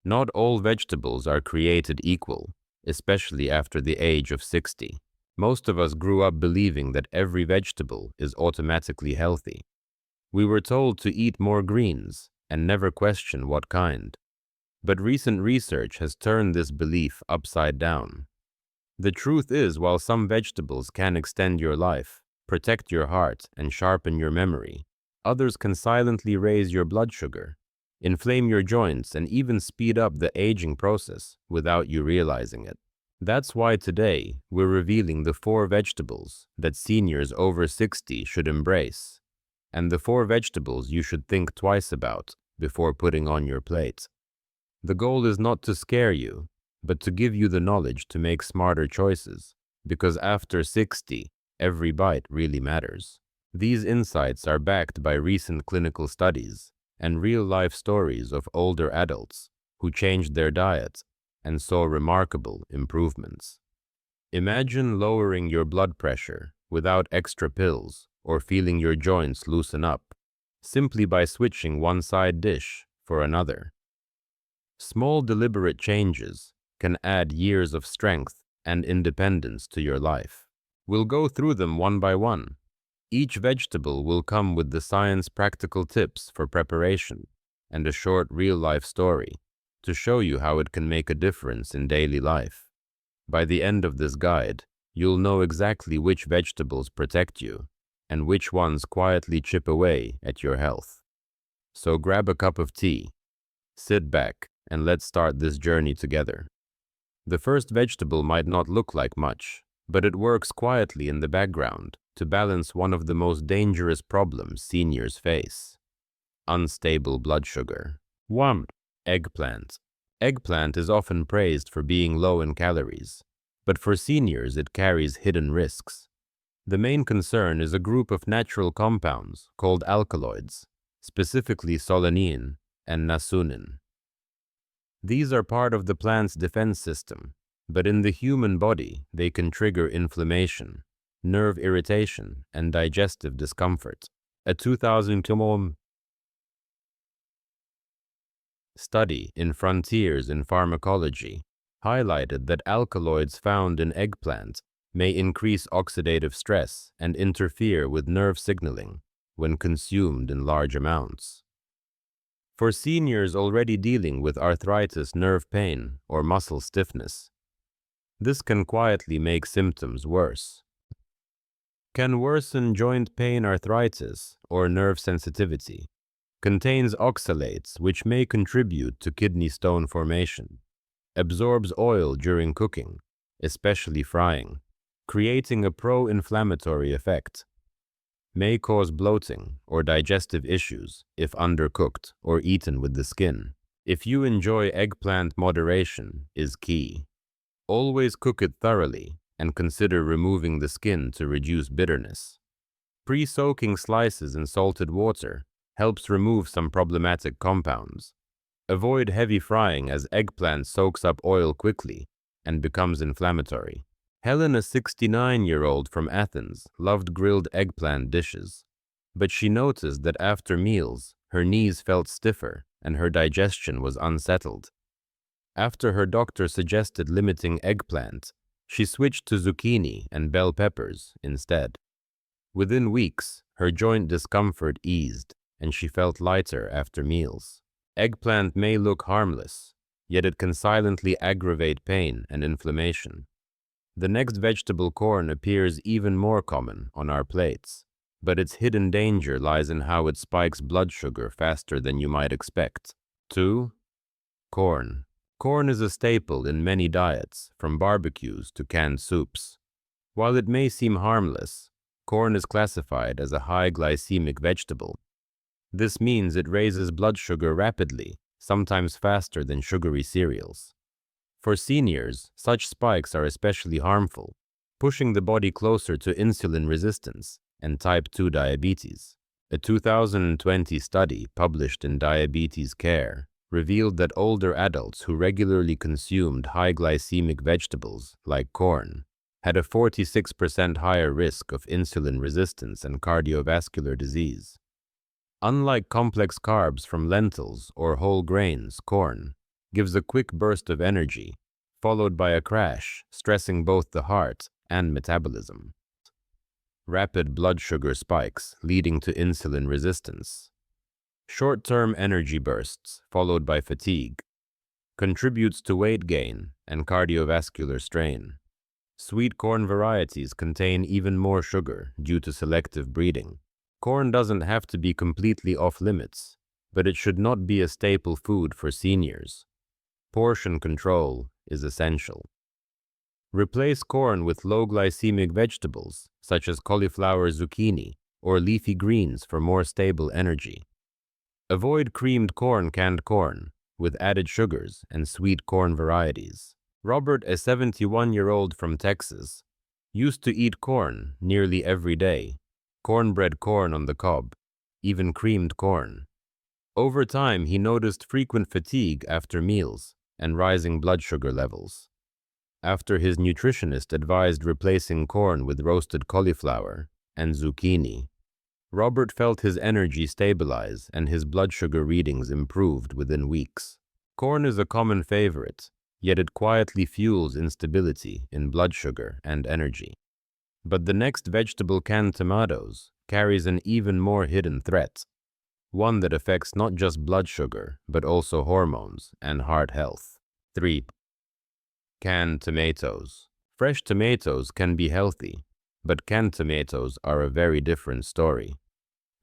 Not all vegetables are created equal, especially after the age of 60. Most of us grew up believing that every vegetable is automatically healthy. We were told to eat more greens and never question what kind. But recent research has turned this belief upside down. The truth is, while some vegetables can extend your life, protect your heart, and sharpen your memory, others can silently raise your blood sugar, inflame your joints, and even speed up the aging process without you realizing it. That's why today we're revealing the 4 vegetables that seniors over 60 should embrace, and the 4 vegetables you should think twice about before putting on your plate. The goal is not to scare you, but to give you the knowledge to make smarter choices, because after 60, every bite really matters. These insights are backed by recent clinical studies and real-life stories of older adults who changed their diet and saw remarkable improvements. Imagine lowering your blood pressure without extra pills or feeling your joints loosen up, simply by switching one side dish for another. Small deliberate changes can add years of strength and independence to your life. We'll go through them one by one. Each vegetable will come with the science practical tips for preparation and a short real-life story to show you how it can make a difference in daily life. By the end of this guide, you'll know exactly which vegetables protect you and which ones quietly chip away at your health. So grab a cup of tea, sit back, and let's start this journey together. The first vegetable might not look like much, but it works quietly in the background to balance one of the most dangerous problems seniors face: unstable blood sugar. 1. Eggplant. Eggplant is often praised for being low in calories, but for seniors it carries hidden risks. The main concern is a group of natural compounds called alkaloids, specifically solanine and nasunin. These are part of the plant's defense system, but in the human body they can trigger inflammation, nerve irritation, and digestive discomfort. A 2002 study in Frontiers in Pharmacology highlighted that alkaloids found in eggplant may increase oxidative stress and interfere with nerve signaling when consumed in large amounts. For seniors already dealing with arthritis, nerve pain, or muscle stiffness, this can quietly make symptoms worse. Can worsen joint pain, arthritis, or nerve sensitivity. Contains oxalates, which may contribute to kidney stone formation. Absorbs oil during cooking, especially frying, creating a pro-inflammatory effect. May cause bloating or digestive issues if undercooked or eaten with the skin. If you enjoy eggplant, moderation is key. Always cook it thoroughly and consider removing the skin to reduce bitterness. Pre-soaking slices in salted water helps remove some problematic compounds. Avoid heavy frying as eggplant soaks up oil quickly and becomes inflammatory. Helen, a 69-year-old from Athens, loved grilled eggplant dishes, but she noticed that after meals, her knees felt stiffer and her digestion was unsettled. After her doctor suggested limiting eggplant, she switched to zucchini and bell peppers instead. Within weeks, her joint discomfort eased and she felt lighter after meals. Eggplant may look harmless, yet it can silently aggravate pain and inflammation. The next vegetable, corn, appears even more common on our plates, but its hidden danger lies in how it spikes blood sugar faster than you might expect. 2. Corn. Corn is a staple in many diets, from barbecues to canned soups. While it may seem harmless, corn is classified as a high glycemic vegetable. This means it raises blood sugar rapidly, sometimes faster than sugary cereals. For seniors, such spikes are especially harmful, pushing the body closer to insulin resistance and type 2 diabetes. A 2020 study published in Diabetes Care revealed that older adults who regularly consumed high glycemic vegetables like corn had a 46% higher risk of insulin resistance and cardiovascular disease. Unlike complex carbs from lentils or whole grains, corn gives a quick burst of energy, followed by a crash, stressing both the heart and metabolism. Rapid blood sugar spikes leading to insulin resistance. Short-term energy bursts, followed by fatigue, contributes to weight gain and cardiovascular strain. Sweet corn varieties contain even more sugar due to selective breeding. Corn doesn't have to be completely off-limits, but it should not be a staple food for seniors. Portion control is essential. Replace corn with low-glycemic vegetables, such as cauliflower, zucchini, or leafy greens for more stable energy. Avoid creamed corn, canned corn, with added sugars and sweet corn varieties. Robert, a 71-year-old from Texas, used to eat corn nearly every day, cornbread, corn on the cob, even creamed corn. Over time, he noticed frequent fatigue after meals and rising blood sugar levels. After his nutritionist advised replacing corn with roasted cauliflower and zucchini, Robert felt his energy stabilize and his blood sugar readings improved within weeks. Corn is a common favorite, yet it quietly fuels instability in blood sugar and energy. But the next vegetable, canned tomatoes, carries an even more hidden threat, one that affects not just blood sugar, but also hormones and heart health. 3. Canned tomatoes. Fresh tomatoes can be healthy, but canned tomatoes are a very different story.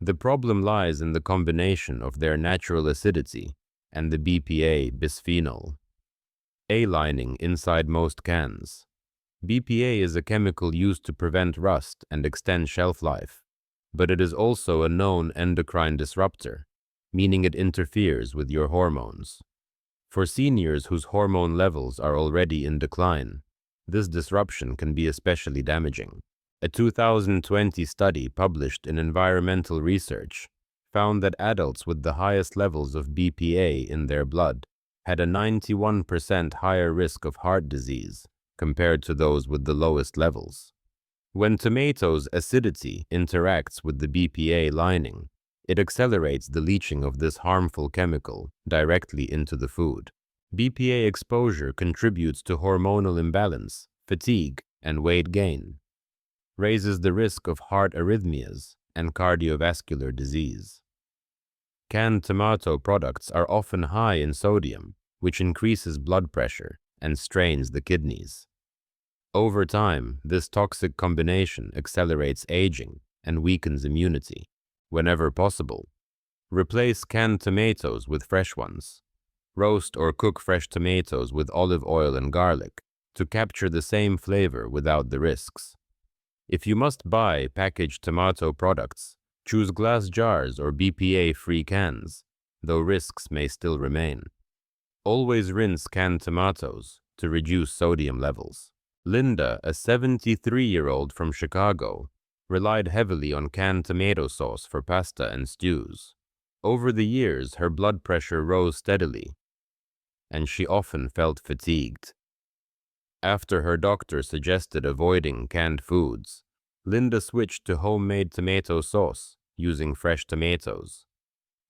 The problem lies in the combination of their natural acidity and the BPA bisphenol A lining inside most cans. BPA is a chemical used to prevent rust and extend shelf life, but it is also a known endocrine disruptor, meaning it interferes with your hormones. For seniors whose hormone levels are already in decline, this disruption can be especially damaging. A 2020 study published in Environmental Research found that adults with the highest levels of BPA in their blood had a 91% higher risk of heart disease compared to those with the lowest levels. When tomatoes' acidity interacts with the BPA lining, it accelerates the leaching of this harmful chemical directly into the food. BPA exposure contributes to hormonal imbalance, fatigue, and weight gain, raises the risk of heart arrhythmias and cardiovascular disease. Canned tomato products are often high in sodium, which increases blood pressure and strains the kidneys. Over time, this toxic combination accelerates aging and weakens immunity. Whenever possible, replace canned tomatoes with fresh ones. Roast or cook fresh tomatoes with olive oil and garlic to capture the same flavor without the risks. If you must buy packaged tomato products, choose glass jars or BPA-free cans, though risks may still remain. Always rinse canned tomatoes to reduce sodium levels. Linda, a 73-year-old from Chicago, relied heavily on canned tomato sauce for pasta and stews. Over the years, her blood pressure rose steadily, and she often felt fatigued. After her doctor suggested avoiding canned foods, Linda switched to homemade tomato sauce using fresh tomatoes.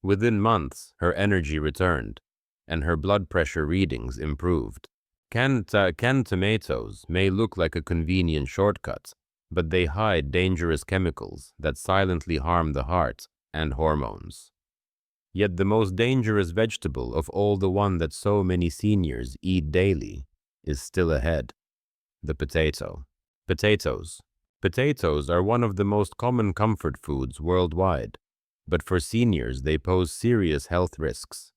Within months, her energy returned, and her blood pressure readings improved. Canned tomatoes may look like a convenient shortcut, but they hide dangerous chemicals that silently harm the heart and hormones. Yet the most dangerous vegetable of all, the one that so many seniors eat daily, is still ahead: the potato. Potatoes. Potatoes are one of the most common comfort foods worldwide, but for seniors they pose serious health risks.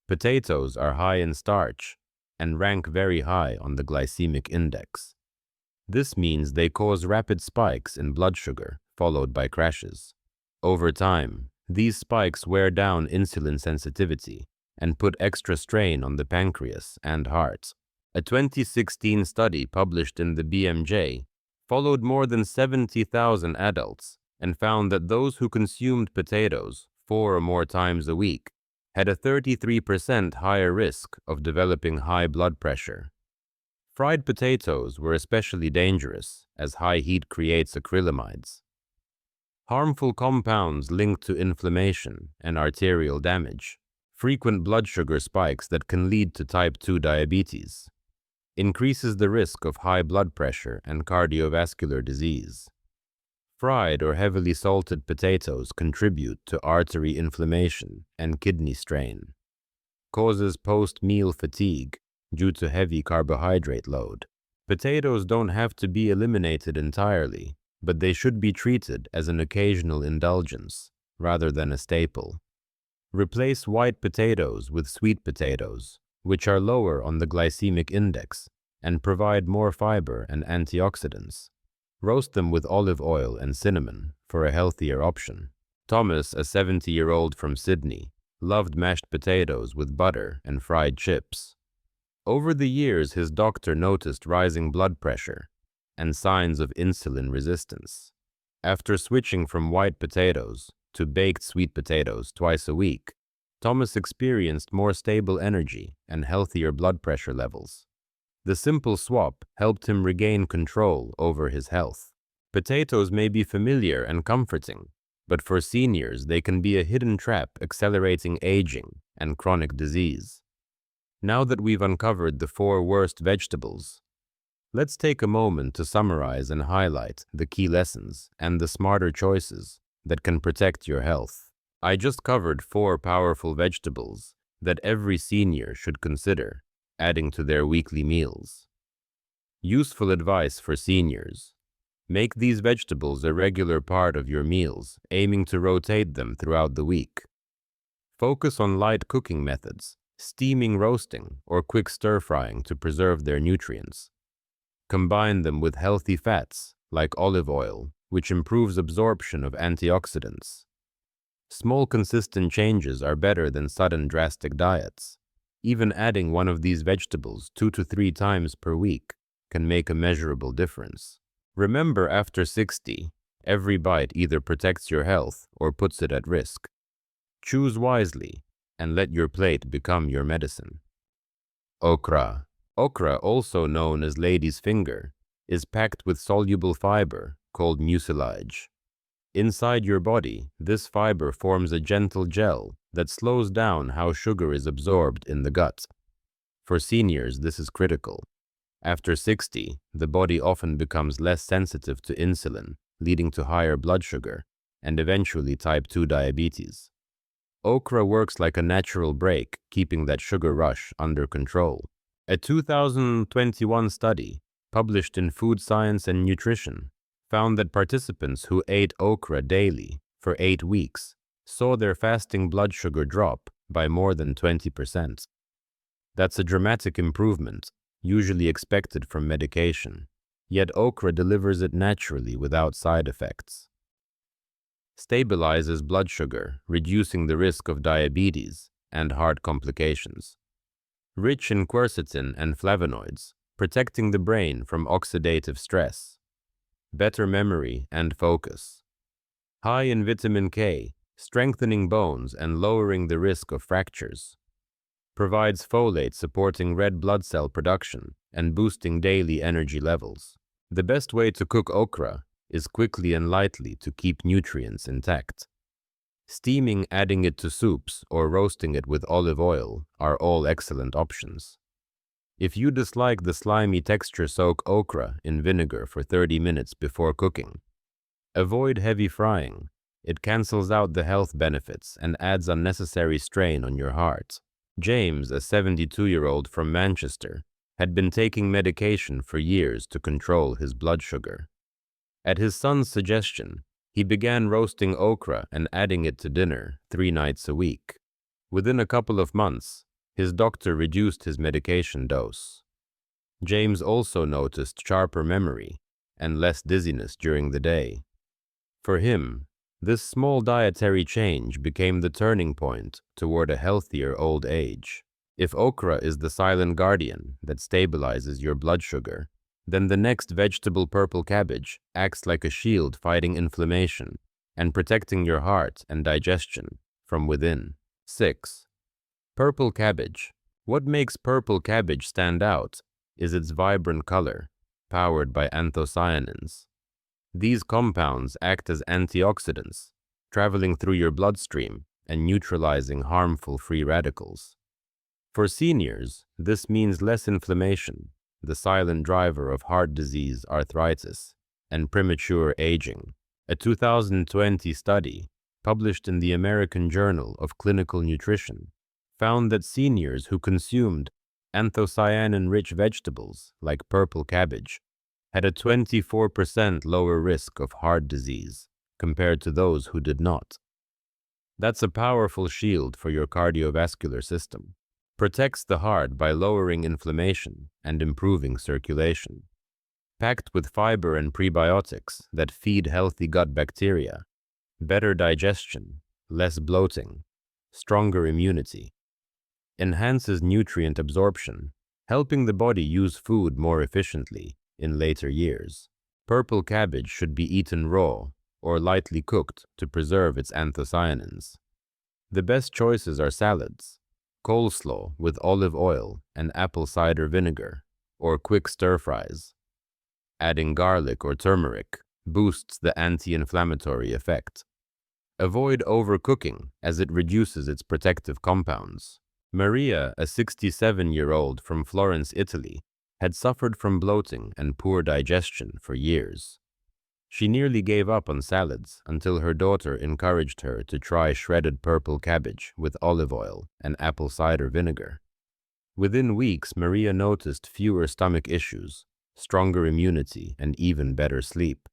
Potatoes are high in starch and rank very high on the glycemic index. This means they cause rapid spikes in blood sugar, followed by crashes. Over time, these spikes wear down insulin sensitivity and put extra strain on the pancreas and heart. A 2016 study published in the BMJ followed more than 70,000 adults and found that those who consumed potatoes 4 or more times a week had a 33% higher risk of developing high blood pressure. Fried potatoes were especially dangerous, as high heat creates acrylamides, harmful compounds linked to inflammation and arterial damage. frequent blood sugar spikes that can lead to type 2 diabetes, increases the risk of high blood pressure and cardiovascular disease. Fried or heavily salted potatoes contribute to artery inflammation and kidney strain, causes post-meal fatigue due to heavy carbohydrate load. Potatoes don't have to be eliminated entirely, but they should be treated as an occasional indulgence rather than a staple. Replace white potatoes with sweet potatoes, which are lower on the glycemic index and provide more fiber and antioxidants. Roast them with olive oil and cinnamon for a healthier option. Thomas, a 70-year-old from Sydney, loved mashed potatoes with butter and fried chips. Over the years, his doctor noticed rising blood pressure and signs of insulin resistance. After switching from white potatoes to baked sweet potatoes twice a week, Thomas experienced more stable energy and healthier blood pressure levels. The simple swap helped him regain control over his health. Potatoes may be familiar and comforting, but for seniors they can be a hidden trap accelerating aging and chronic disease. Now that we've uncovered the 4 worst vegetables, let's take a moment to summarize and highlight the key lessons and the smarter choices that can protect your health. I just covered 4 powerful vegetables that every senior should consider adding to their weekly meals. Useful advice for seniors. Make these vegetables a regular part of your meals, aiming to rotate them throughout the week. Focus on light cooking methods, steaming, roasting, or quick stir-frying to preserve their nutrients. Combine them with healthy fats, like olive oil, which improves absorption of antioxidants. Small consistent changes are better than sudden drastic diets. Even adding one of these vegetables 2 to 3 times per week can make a measurable difference. Remember, after 60, every bite either protects your health or puts it at risk. Choose wisely and let your plate become your medicine. Okra. Okra, also known as lady's finger, is packed with soluble fiber called mucilage. Inside your body, this fiber forms a gentle gel that slows down how sugar is absorbed in the gut. For seniors, this is critical. After 60, the body often becomes less sensitive to insulin, leading to higher blood sugar and eventually type 2 diabetes. Okra works like a natural brake, keeping that sugar rush under control. A 2021 study, published in Food Science and Nutrition, found that participants who ate okra daily for 8 weeks saw their fasting blood sugar drop by more than 20%. That's a dramatic improvement, usually expected from medication, yet okra delivers it naturally without side effects. Stabilizes blood sugar, reducing the risk of diabetes and heart complications. Rich in quercetin and flavonoids, protecting the brain from oxidative stress. Better memory and focus. High in vitamin K, strengthening bones and lowering the risk of fractures. Provides folate, supporting red blood cell production and boosting daily energy levels. The best way to cook okra is quickly and lightly to keep nutrients intact. Steaming, adding it to soups, or roasting it with olive oil are all excellent options. If you dislike the slimy texture, soak okra in vinegar for 30 minutes before cooking. Avoid heavy frying. It cancels out the health benefits and adds unnecessary strain on your heart. James, a 72-year-old from Manchester, had been taking medication for years to control his blood sugar. At his son's suggestion, he began roasting okra and adding it to dinner 3 nights a week. Within a couple of months, his doctor reduced his medication dose. James also noticed sharper memory and less dizziness during the day. For him, this small dietary change became the turning point toward a healthier old age. If okra is the silent guardian that stabilizes your blood sugar, then the next vegetable, purple cabbage, acts like a shield fighting inflammation and protecting your heart and digestion from within. 6. Purple cabbage. What makes purple cabbage stand out is its vibrant color, powered by anthocyanins. These compounds act as antioxidants, traveling through your bloodstream and neutralizing harmful free radicals. For seniors, this means less inflammation, the silent driver of heart disease, arthritis, and premature aging. A 2020 study, published in the American Journal of Clinical Nutrition, found that seniors who consumed anthocyanin-rich vegetables like purple cabbage had a 24% lower risk of heart disease compared to those who did not. That's a powerful shield for your cardiovascular system. Protects the heart by lowering inflammation and improving circulation. Packed with fiber and prebiotics that feed healthy gut bacteria, better digestion, less bloating, stronger immunity. Enhances nutrient absorption, helping the body use food more efficiently in later years. Purple cabbage should be eaten raw or lightly cooked to preserve its anthocyanins. The best choices are salads, coleslaw with olive oil and apple cider vinegar, or quick stir-fries. Adding garlic or turmeric boosts the anti-inflammatory effect. Avoid overcooking as it reduces its protective compounds. Maria, a 67-year-old from Florence, Italy, had suffered from bloating and poor digestion for years. She nearly gave up on salads until her daughter encouraged her to try shredded purple cabbage with olive oil and apple cider vinegar. Within weeks, Maria noticed fewer stomach issues, stronger immunity, and even better sleep.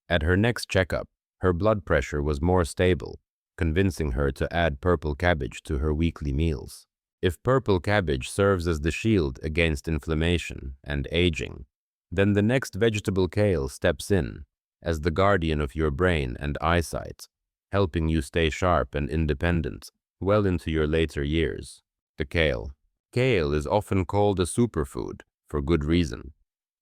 At her next checkup, her blood pressure was more stable, convincing her to add purple cabbage to her weekly meals. If purple cabbage serves as the shield against inflammation and aging, then the next vegetable, kale, steps in as the guardian of your brain and eyesight, helping you stay sharp and independent well into your later years. The kale. Kale is often called a superfood for good reason.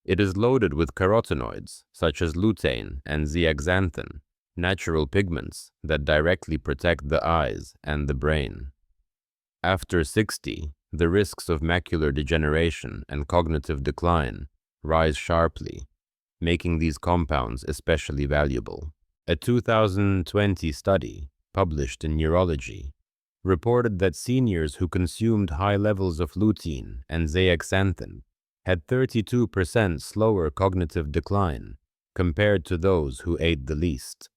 It is loaded with carotenoids such as lutein and zeaxanthin, natural pigments that directly protect the eyes and the brain. After 60, the risks of macular degeneration and cognitive decline rise sharply, making these compounds especially valuable. A 2020 study, published in Neurology, reported that seniors who consumed high levels of lutein and zeaxanthin had 32% slower cognitive decline compared to those who ate the least.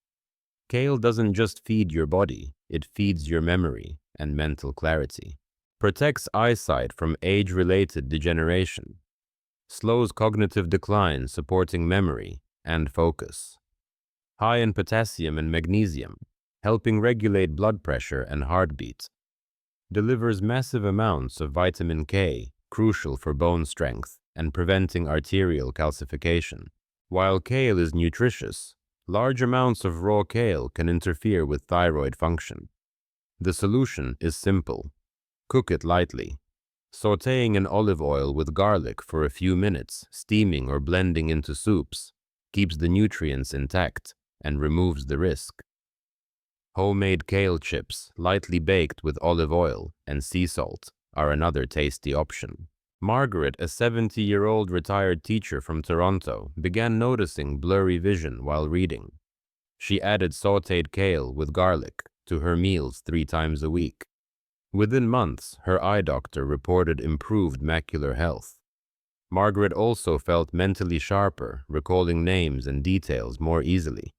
Kale doesn't just feed your body, it feeds your memory and mental clarity. Protects eyesight from age-related degeneration. Slows cognitive decline, supporting memory and focus. High in potassium and magnesium, helping regulate blood pressure and heartbeat. Delivers massive amounts of vitamin K, crucial for bone strength and preventing arterial calcification. While kale is nutritious, large amounts of raw kale can interfere with thyroid function. The solution is simple. Cook it lightly, sautéing in olive oil with garlic for a few minutes, steaming or blending into soups, keeps the nutrients intact and removes the risk. Homemade kale chips, lightly baked with olive oil and sea salt, are another tasty option. Margaret, a 70-year-old retired teacher from Toronto, began noticing blurry vision while reading. She added sautéed kale with garlic to her meals 3 times a week. Within months, her eye doctor reported improved macular health. Margaret also felt mentally sharper, recalling names and details more easily.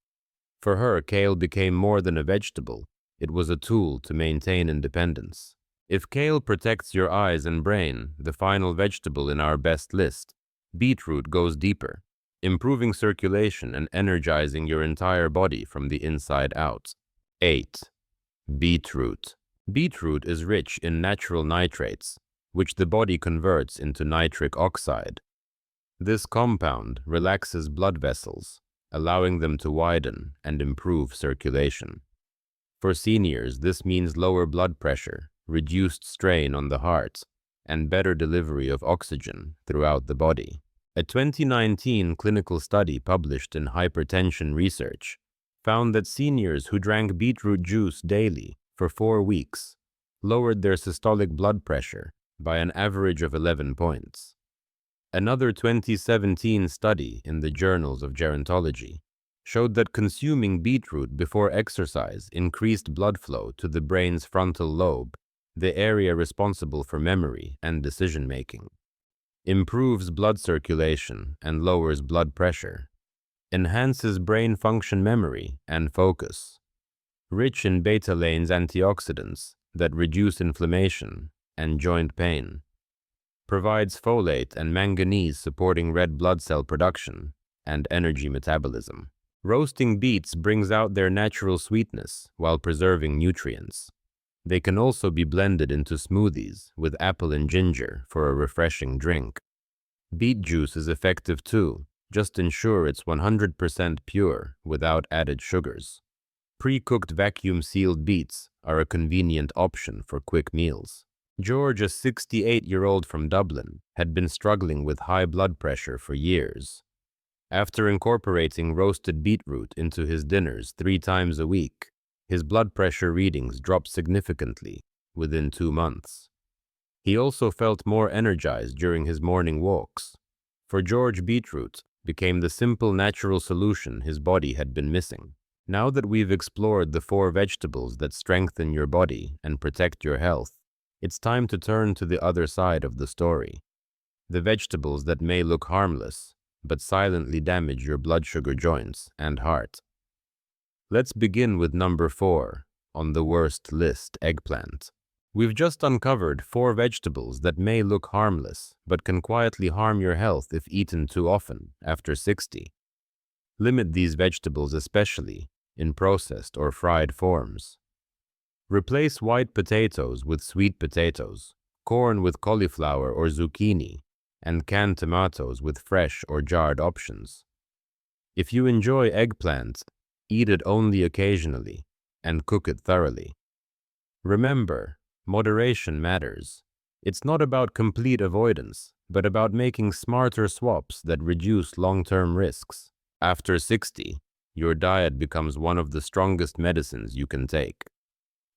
For her, kale became more than a vegetable. It was a tool to maintain independence. If kale protects your eyes and brain, the final vegetable in our best list, beetroot, goes deeper, improving circulation and energizing your entire body from the inside out. 8. Beetroot. Beetroot is rich in natural nitrates, which the body converts into nitric oxide. This compound relaxes blood vessels, allowing them to widen and improve circulation. For seniors, this means lower blood pressure, reduced strain on the heart, and better delivery of oxygen throughout the body. A 2019 clinical study published in Hypertension Research found that seniors who drank beetroot juice daily for 4 weeks lowered their systolic blood pressure by an average of 11 points. Another 2017 study in the Journals of Gerontology showed that consuming beetroot before exercise increased blood flow to the brain's frontal lobe, the area responsible for memory and decision-making, improves blood circulation and lowers blood pressure, enhances brain function, memory, and focus, rich in beta-lanes antioxidants that reduce inflammation and joint pain, provides folate and manganese supporting red blood cell production and energy metabolism. Roasting beets brings out their natural sweetness while preserving nutrients. They can also be blended into smoothies with apple and ginger for a refreshing drink. Beet juice is effective too, just ensure it's 100% pure without added sugars. Pre-cooked vacuum-sealed beets are a convenient option for quick meals. George, a 68-year-old from Dublin, had been struggling with high blood pressure for years. After incorporating roasted beetroot into his dinners 3 times a week, his blood pressure readings dropped significantly within 2 months. He also felt more energized during his morning walks. For George, beetroot became the simple natural solution his body had been missing. Now that we've explored the 4 vegetables that strengthen your body and protect your health, it's time to turn to the other side of the story. The vegetables that may look harmless, but silently damage your blood sugar, joints, and heart. Let's begin with number 4 on the worst list: eggplant. We've just uncovered 4 vegetables that may look harmless, but can quietly harm your health if eaten too often after 60. Limit these vegetables, especially in processed or fried forms. Replace white potatoes with sweet potatoes, corn with cauliflower or zucchini, and canned tomatoes with fresh or jarred options. If you enjoy eggplant, eat it only occasionally and cook it thoroughly. Remember, moderation matters. It's not about complete avoidance, but about making smarter swaps that reduce long-term risks. After 60, your diet becomes one of the strongest medicines you can take.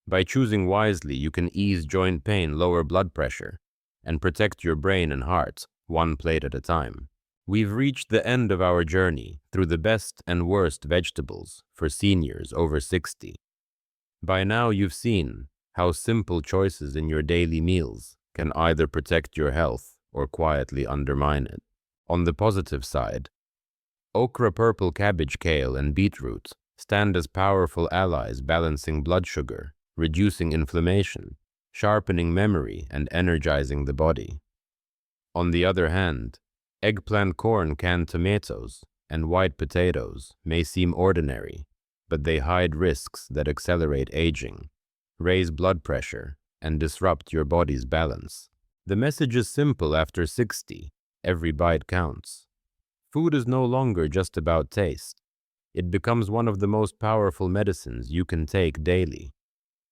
By choosing wisely, you can ease joint pain, lower blood pressure, and protect your brain and heart, one plate at a time. We've reached the end of our journey through the best and worst vegetables for seniors over 60. By now, you've seen how simple choices in your daily meals can either protect your health or quietly undermine it. On the positive side, okra, purple cabbage, kale, and beetroot stand as powerful allies, balancing blood sugar, reducing inflammation, sharpening memory, and energizing the body. On the other hand, eggplant, corn, canned tomatoes, and white potatoes may seem ordinary, but they hide risks that accelerate aging, raise blood pressure, and disrupt your body's balance. The message is simple: after 60, every bite counts. Food is no longer just about taste. It becomes one of the most powerful medicines you can take daily.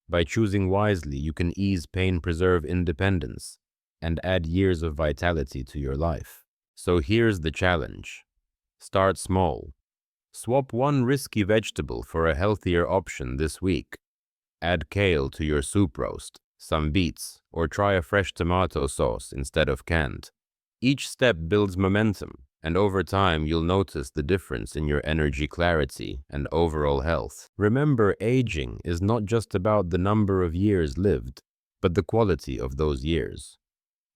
By choosing wisely, you can ease pain, preserve independence, and add years of vitality to your life. So here's the challenge. Start small. Swap one risky vegetable for a healthier option this week. Add kale to your soup roast, some beets, or try a fresh tomato sauce instead of canned. Each step builds momentum, and over time you'll notice the difference in your energy, clarity, and overall health. Remember, aging is not just about the number of years lived, but the quality of those years.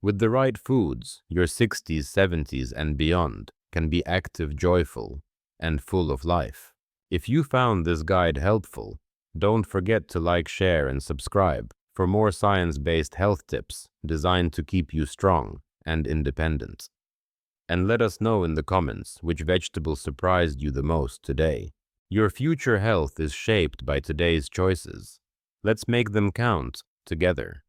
With the right foods, your 60s, 70s, and beyond can be active, joyful, and full of life. If you found this guide helpful, don't forget to like, share, and subscribe for more science-based health tips designed to keep you strong and independent. And let us know in the comments which vegetable surprised you the most today. Your future health is shaped by today's choices. Let's make them count together.